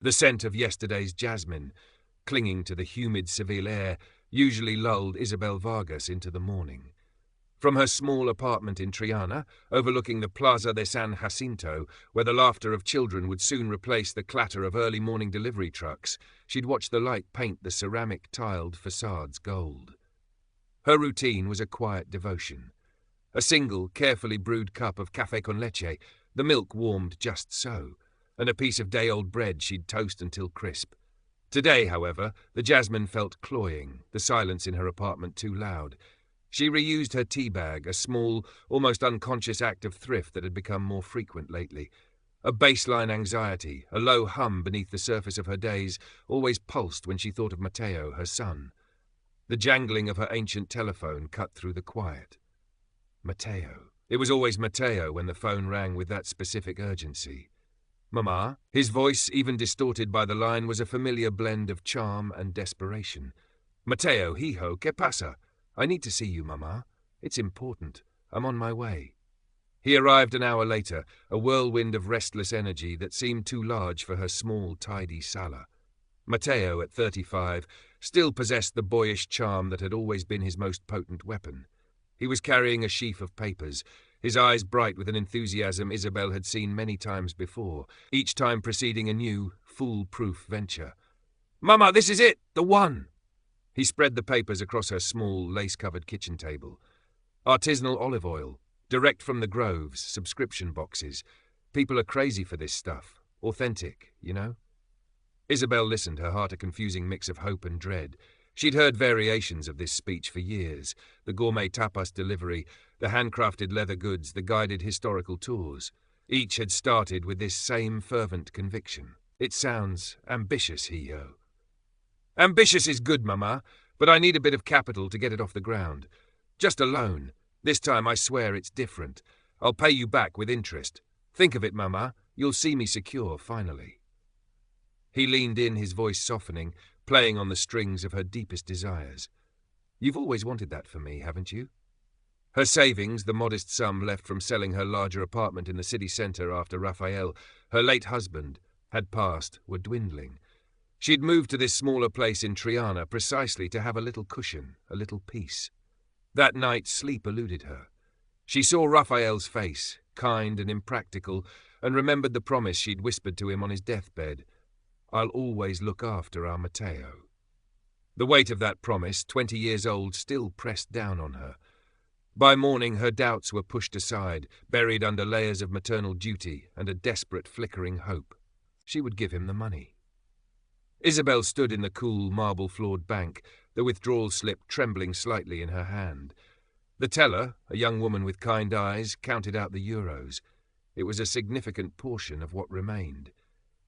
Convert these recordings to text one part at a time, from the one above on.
The scent of yesterday's jasmine, clinging to the humid Seville air, usually lulled Isabel Vargas into the morning. From her small apartment in Triana, overlooking the Plaza de San Jacinto, where the laughter of children would soon replace the clatter of early morning delivery trucks, she'd watch the light paint the ceramic tiled facades gold. Her routine was a quiet devotion. A single, carefully brewed cup of café con leche, the milk warmed just so, and a piece of day-old bread she'd toast until crisp. Today, however, the jasmine felt cloying, the silence in her apartment too loud. She reused her tea bag, a small, almost unconscious act of thrift that had become more frequent lately. A baseline anxiety, a low hum beneath the surface of her days, always pulsed when she thought of Matteo, her son. The jangling of her ancient telephone cut through the quiet. Matteo. It was always Matteo when the phone rang with that specific urgency. Mama? His voice, even distorted by the line, was a familiar blend of charm and desperation. Matteo, hijo, ¿qué pasa? I need to see you, Mama. It's important. I'm on my way. He arrived an hour later, a whirlwind of restless energy that seemed too large for her small, tidy sala. Matteo, at 35, still possessed the boyish charm that had always been his most potent weapon. He was carrying a sheaf of papers, his eyes bright with an enthusiasm Isabel had seen many times before, each time preceding a new, foolproof venture. Mama, this is it! The one! He spread the papers across her small, lace-covered kitchen table. Artisanal olive oil, direct from the groves, subscription boxes. People are crazy for this stuff. Authentic, you know? Isabel listened, her heart a confusing mix of hope and dread. She'd heard variations of this speech for years, the gourmet tapas delivery, the handcrafted leather goods, the guided historical tours. Each had started with this same fervent conviction. It sounds ambitious, hijo. Ambitious is good, Mama, but I need a bit of capital to get it off the ground. Just a loan. This time I swear it's different. I'll pay you back with interest. Think of it, Mama. You'll see me secure, finally. He leaned in, his voice softening, playing on the strings of her deepest desires. You've always wanted that for me, haven't you? Her savings, the modest sum left from selling her larger apartment in the city centre after Raphael, her late husband, had passed, were dwindling. She'd moved to this smaller place in Triana precisely to have a little cushion, a little peace. That night sleep eluded her. She saw Raphael's face, kind and impractical, and remembered the promise she'd whispered to him on his deathbed. I'll always look after our Matteo. The weight of that promise, 20 years old, still pressed down on her. By morning her doubts were pushed aside, buried under layers of maternal duty and a desperate flickering hope. She would give him the money. Isabel stood in the cool, marble-floored bank, the withdrawal slip trembling slightly in her hand. The teller, a young woman with kind eyes, counted out the euros. It was a significant portion of what remained.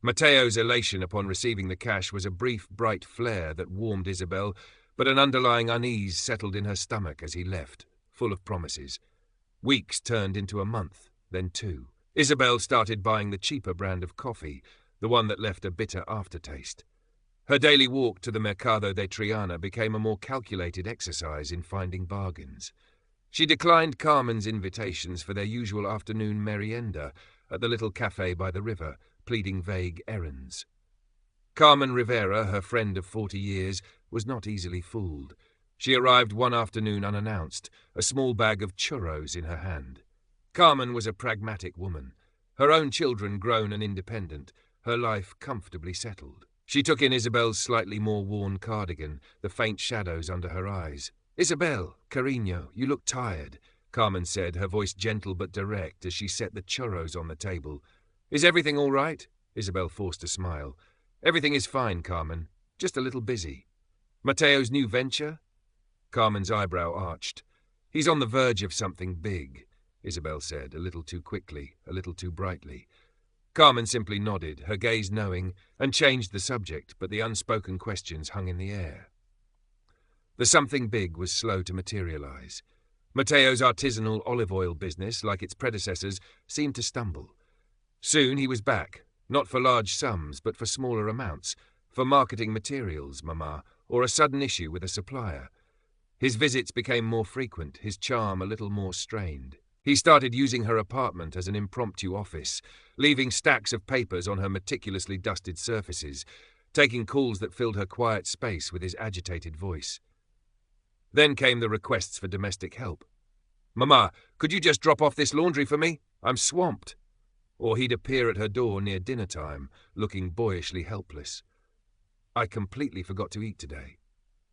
Matteo's elation upon receiving the cash was a brief, bright flare that warmed Isabel, but an underlying unease settled in her stomach as he left, full of promises. Weeks turned into a month, then 2. Isabel started buying the cheaper brand of coffee, the one that left a bitter aftertaste. Her daily walk to the Mercado de Triana became a more calculated exercise in finding bargains. She declined Carmen's invitations for their usual afternoon merienda at the little café by the river, pleading vague errands. Carmen Rivera, her friend of 40 years, was not easily fooled. She arrived one afternoon unannounced, a small bag of churros in her hand. Carmen was a pragmatic woman, her own children grown and independent, her life comfortably settled. She took in Isabel's slightly more worn cardigan, the faint shadows under her eyes. Isabel, cariño, you look tired, Carmen said, her voice gentle but direct as she set the churros on the table. Is everything all right? Isabel forced a smile. Everything is fine, Carmen. Just a little busy. Matteo's new venture? Carmen's eyebrow arched. He's on the verge of something big, Isabel said, a little too quickly, a little too brightly. Carmen simply nodded, her gaze knowing, and changed the subject, but the unspoken questions hung in the air. The something big was slow to materialize. Matteo's artisanal olive oil business, like its predecessors, seemed to stumble. Soon he was back, not for large sums, but for smaller amounts, for marketing materials, Mama, or a sudden issue with a supplier. His visits became more frequent, his charm a little more strained. He started using her apartment as an impromptu office, leaving stacks of papers on her meticulously dusted surfaces, taking calls that filled her quiet space with his agitated voice. Then came the requests for domestic help. "Mama, could you just drop off this laundry for me? I'm swamped." Or he'd appear at her door near dinner time, looking boyishly helpless. "I completely forgot to eat today."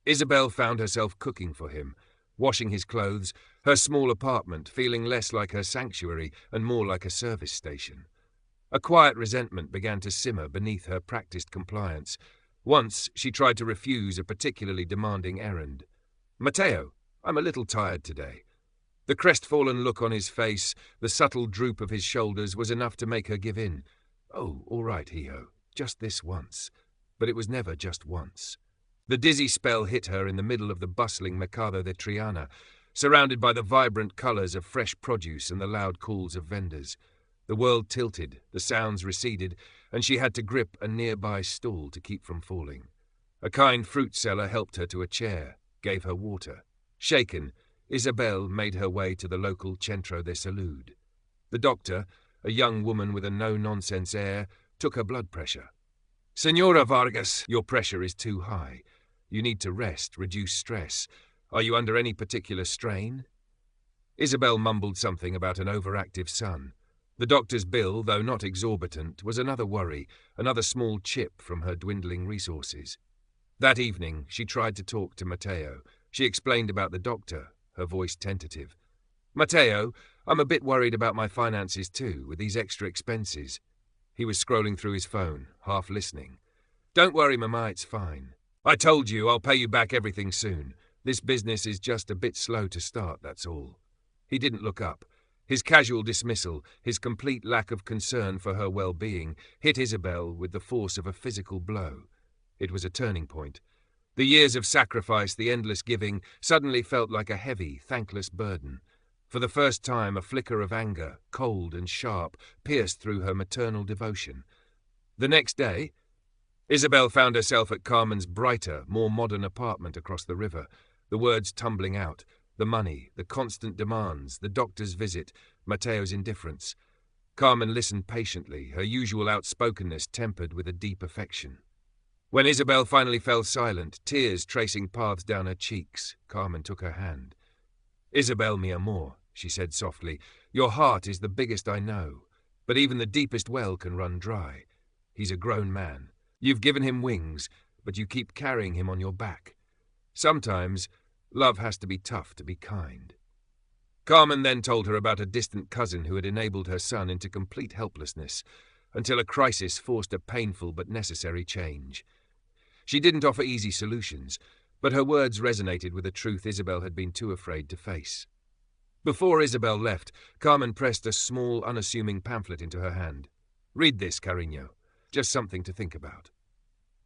Isabel found herself cooking for him, washing his clothes, her small apartment feeling less like her sanctuary and more like a service station. A quiet resentment began to simmer beneath her practiced compliance. Once she tried to refuse a particularly demanding errand. "Matteo, I'm a little tired today." The crestfallen look on his face, the subtle droop of his shoulders was enough to make her give in. "Oh, all right, Hijo, just this once." But it was never just once. The dizzy spell hit her in the middle of the bustling Mercado de Triana, surrounded by the vibrant colours of fresh produce and the loud calls of vendors. The world tilted, the sounds receded, and she had to grip a nearby stall to keep from falling. A kind fruit seller helped her to a chair, gave her water. Shaken, Isabel made her way to the local Centro de Salud. The doctor, a young woman with a no-nonsense air, took her blood pressure. "Senora Vargas, your pressure is too high. You need to rest, reduce stress. Are you under any particular strain?" Isabel mumbled something about an overactive son. The doctor's bill, though not exorbitant, was another worry, another small chip from her dwindling resources. That evening, she tried to talk to Matteo. She explained about the doctor, her voice tentative. "Matteo, I'm a bit worried about my finances too, with these extra expenses." He was scrolling through his phone, half listening. "Don't worry, Mama, it's fine. I told you I'll pay you back everything soon. This business is just a bit slow to start, that's all." He didn't look up. His casual dismissal, his complete lack of concern for her well-being, hit Isabel with the force of a physical blow. It was a turning point. The years of sacrifice, the endless giving, suddenly felt like a heavy, thankless burden. For the first time, a flicker of anger, cold and sharp, pierced through her maternal devotion. The next day, Isabel found herself at Carmen's brighter, more modern apartment across the river, the words tumbling out. The money, the constant demands, the doctor's visit, Matteo's indifference. Carmen listened patiently, her usual outspokenness tempered with a deep affection. When Isabel finally fell silent, tears tracing paths down her cheeks, Carmen took her hand. "Isabel, mi amor," she said softly, "your heart is the biggest I know, but even the deepest well can run dry. He's a grown man. You've given him wings, but you keep carrying him on your back. Sometimes love has to be tough to be kind." Carmen then told her about a distant cousin who had enabled her son into complete helplessness, until a crisis forced a painful but necessary change. She didn't offer easy solutions, but her words resonated with a truth Isabel had been too afraid to face. Before Isabel left, Carmen pressed a small, unassuming pamphlet into her hand. "Read this, Cariño. Just something to think about."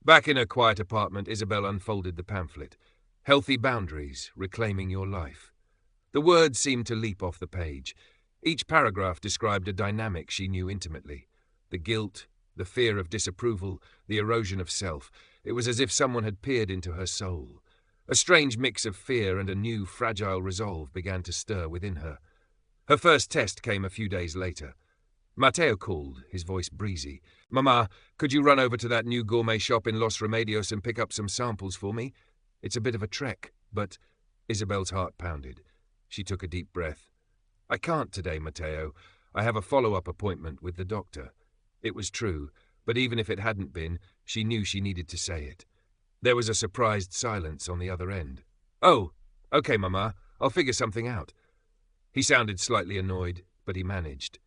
Back in her quiet apartment, Isabel unfolded the pamphlet. "Healthy Boundaries, Reclaiming Your Life." The words seemed to leap off the page. Each paragraph described a dynamic she knew intimately. The guilt, the fear of disapproval, the erosion of self. It was as if someone had peered into her soul. A strange mix of fear and a new, fragile resolve began to stir within her. Her first test came a few days later. Matteo called, his voice breezy. "Mama, could you run over to that new gourmet shop in Los Remedios and pick up some samples for me? It's a bit of a trek, but—" Isabel's heart pounded. She took a deep breath. "I can't today, Matteo. I have a follow-up appointment with the doctor." It was true, but even if it hadn't been, she knew she needed to say it. There was a surprised silence on the other end. "Oh, okay, Mama. I'll figure something out." He sounded slightly annoyed, but he managed.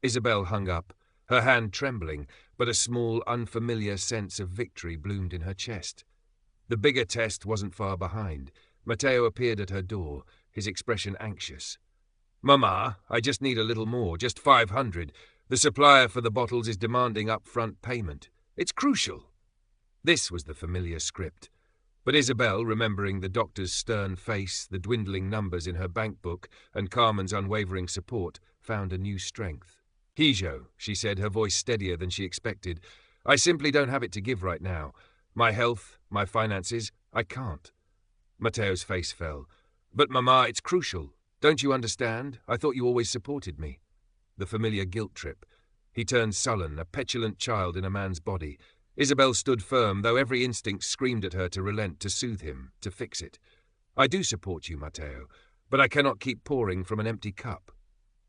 Isabel hung up, her hand trembling, but a small, unfamiliar sense of victory bloomed in her chest. The bigger test wasn't far behind. Matteo appeared at her door, his expression anxious. "Mama, I just need a little more, just 500. The supplier for the bottles is demanding upfront payment. It's crucial." This was the familiar script. But Isabel, remembering the doctor's stern face, the dwindling numbers in her bank book, and Carmen's unwavering support, found a new strength. "Hijo," she said, her voice steadier than she expected, "I simply don't have it to give right now. My health, my finances, I can't." Matteo's face fell. "But, Mama, it's crucial." Don't you understand? I thought you always supported me." The familiar guilt trip. He turned sullen, a petulant child in a man's body. Isabel stood firm, though every instinct screamed at her to relent, to soothe him, to fix it. "I do support you, Matteo, but I cannot keep pouring from an empty cup."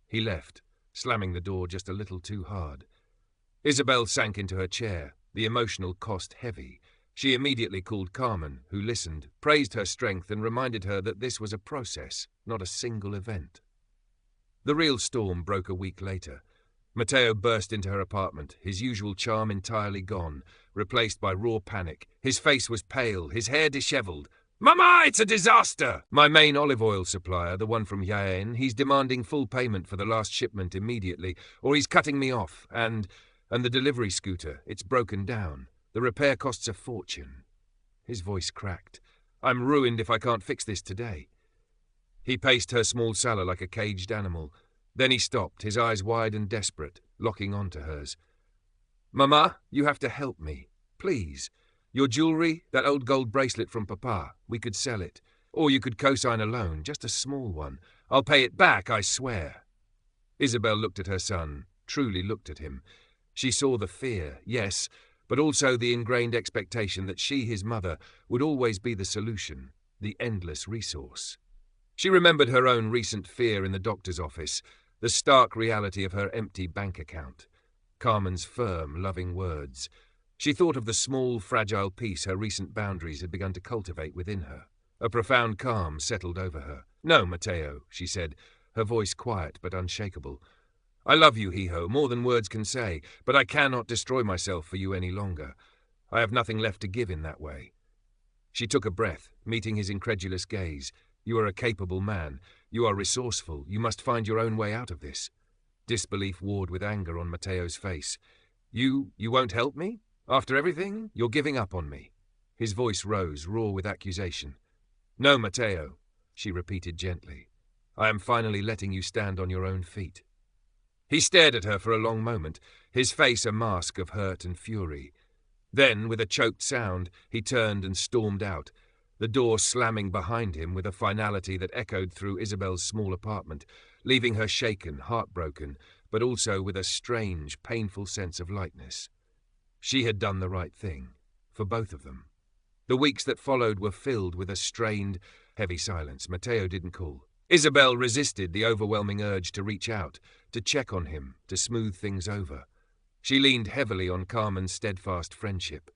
He left, slamming the door just a little too hard. Isabel sank into her chair, the emotional cost heavy. She immediately called Carmen, who listened, praised her strength and reminded her that this was a process, not a single event. The real storm broke a week later. Matteo burst into her apartment, his usual charm entirely gone, replaced by raw panic. His face was pale, his hair dishevelled. "Mama, it's a disaster! My main olive oil supplier, the one from Jaén, he's demanding full payment for the last shipment immediately, or he's cutting me off, and the delivery scooter, it's broken down. The repair costs a fortune." His voice cracked. "I'm ruined if I can't fix this today." He paced her small sala like a caged animal. Then he stopped, his eyes wide and desperate, locking onto hers. "Mama, you have to help me. Please. Your jewellery, that old gold bracelet from Papa, we could sell it. Or you could co-sign a loan, just a small one. I'll pay it back, I swear." Isabel looked at her son, truly looked at him. She saw the fear, yes, but also the ingrained expectation that she, his mother, would always be the solution, the endless resource. She remembered her own recent fear in the doctor's office, the stark reality of her empty bank account. Carmen's firm, loving words. She thought of the small, fragile peace her recent boundaries had begun to cultivate within her. A profound calm settled over her. "No, Matteo," she said, her voice quiet but unshakable. "I love you, Hijo, more than words can say, but I cannot destroy myself for you any longer. I have nothing left to give in that way." She took a breath, meeting his incredulous gaze. "You are a capable man. You are resourceful. You must find your own way out of this." Disbelief warred with anger on Matteo's face. You won't help me? After everything, you're giving up on me." His voice rose, raw with accusation. "No, Matteo," she repeated gently. "I am finally letting you stand on your own feet." He stared at her for a long moment, his face a mask of hurt and fury. Then, with a choked sound, he turned and stormed out, the door slamming behind him with a finality that echoed through Isabel's small apartment, leaving her shaken, heartbroken, but also with a strange, painful sense of lightness. She had done the right thing, for both of them. The weeks that followed were filled with a strained, heavy silence. Matteo didn't call. Isabel resisted the overwhelming urge to reach out, to check on him, to smooth things over. She leaned heavily on Carmen's steadfast friendship.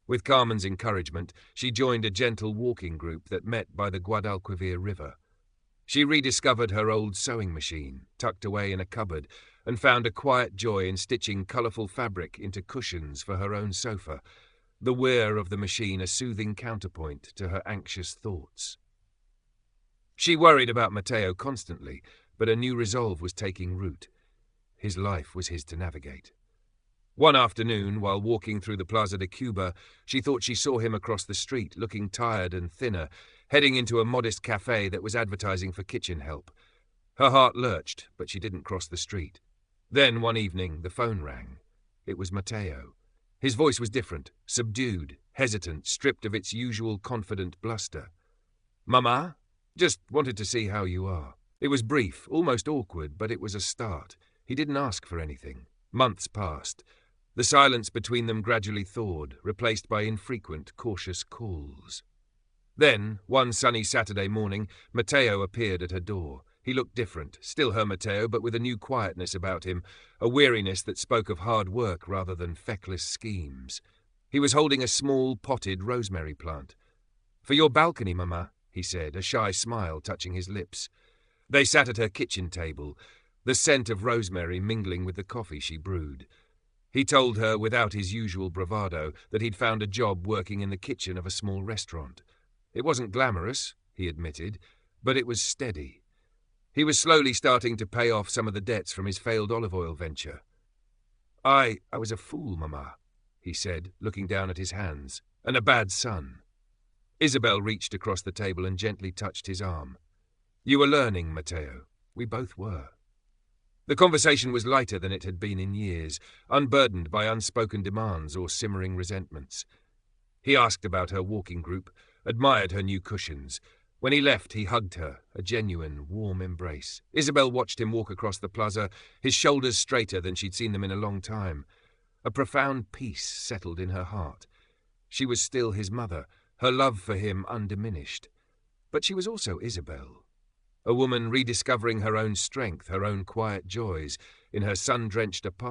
With Carmen's encouragement, she joined a gentle walking group that met by the Guadalquivir River. She rediscovered her old sewing machine, tucked away in a cupboard, and found a quiet joy in stitching colourful fabric into cushions for her own sofa, the whir of the machine a soothing counterpoint to her anxious thoughts. She worried about Matteo constantly, but a new resolve was taking root. His life was his to navigate. One afternoon, while walking through the Plaza de Cuba, she thought she saw him across the street, looking tired and thinner, heading into a modest cafe that was advertising for kitchen help. Her heart lurched, but she didn't cross the street. Then, one evening, the phone rang. It was Matteo. His voice was different, subdued, hesitant, stripped of its usual confident bluster. "Mama? Just wanted to see how you are." It was brief, almost awkward, but it was a start. He didn't ask for anything. Months passed. The silence between them gradually thawed, replaced by infrequent, cautious calls. Then, one sunny Saturday morning, Matteo appeared at her door. He looked different, still her Matteo, but with a new quietness about him, a weariness that spoke of hard work rather than feckless schemes. He was holding a small, potted rosemary plant. "For your balcony, Mama," he said, a shy smile touching his lips. They sat at her kitchen table, the scent of rosemary mingling with the coffee she brewed. He told her, without his usual bravado, that he'd found a job working in the kitchen of a small restaurant. It wasn't glamorous, he admitted, but it was steady. He was slowly starting to pay off some of the debts from his failed olive oil venture. I was a fool, Mama," he said, looking down at his hands, "and a bad son." Isabel reached across the table and gently touched his arm. "You were learning, Matteo. We both were." The conversation was lighter than it had been in years, unburdened by unspoken demands or simmering resentments. He asked about her walking group, admired her new cushions, When he left, he hugged her, a genuine, warm embrace. Isabel watched him walk across the plaza, his shoulders straighter than she'd seen them in a long time. A profound peace settled in her heart. She was still his mother, her love for him undiminished. But she was also Isabel, a woman rediscovering her own strength, her own quiet joys, in her sun-drenched apartment.